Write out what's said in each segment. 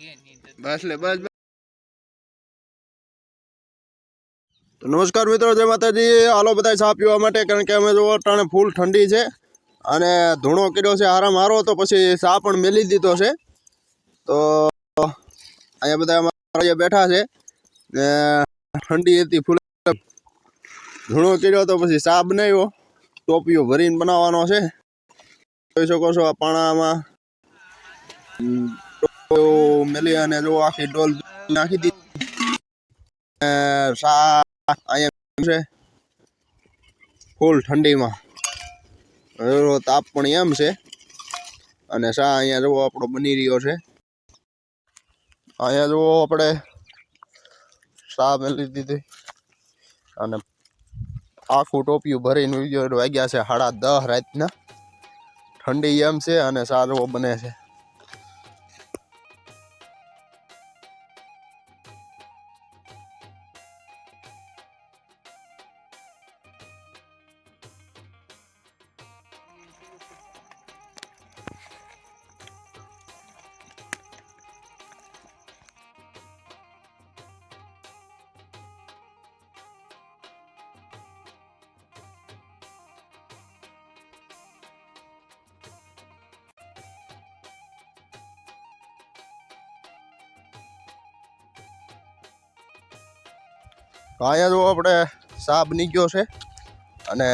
बस ले बस। तो नमस्कार मित्रों, जय माताजी। हालो बधाई चा पीवा माटे, कारण के अमे जो अटाणे फूल ठंडी छे अने धूणो कर्यो छे आराम हारो, तो पछी चा पण मेली दीधो छे। तो अहींया बधा अमारा बैठा छे ने ठंडी हती, फूल धूणो कर्यो तो पछी चा बनाव्यो, टोपियो भरीने बनाववानो छे। જોઈ શકો છો આ પાણામાં મેલી અને જો આખી ડોલ નાખી દીધી। સા અહીંયા છે ફૂલ ઠંડીમાં, તાપ પણ એમ છે અને સા અહીંયા જો આપણો બની રહ્યો છે। અહીંયા જો આપણે સા મેલી દીધી અને આખું ટોપિયું ભરીને વાગ્યા છે 10:30 રાતના। ठंडी एम से अने सारो बने छे। અહીંયા જો આપણે સા બની ગયો છે અને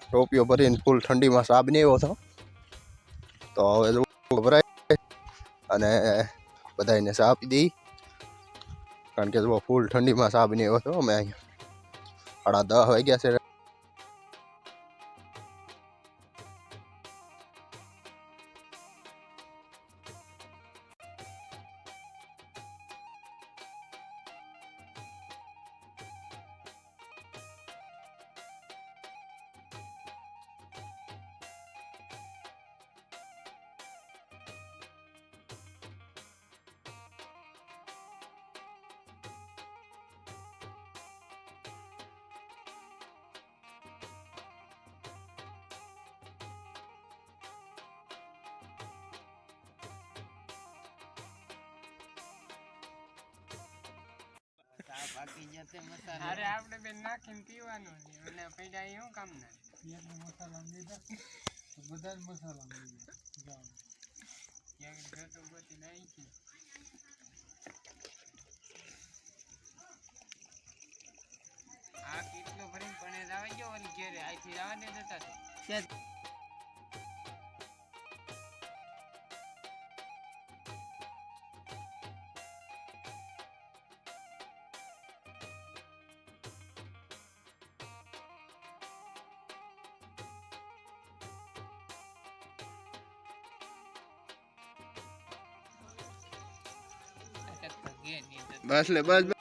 ટોપિયો ભરીને ફૂલ ઠંડીમાં સા બનાવ્યો હતો। તો હવે જો ભરાય અને બધાને સા આપી દઈ, કારણ કે જો ફૂલ ઠંડીમાં સા બનાવ્યો હતો। અમે અહીંયા 10:30 વાગ્યા છે। अरे आपने बेन नाखीने पीवानुं छे અને પૈડા એ હું કામ ના એક મસાલા લીધા તો બધા મસાલા લીધા જાવ એક ઘટો ગોતી નાખી આ કેટલો ભરીને પણ જાવા ગયો ઓલી ઘરે આઈથી જવા દે જતા છે। बस ले बस।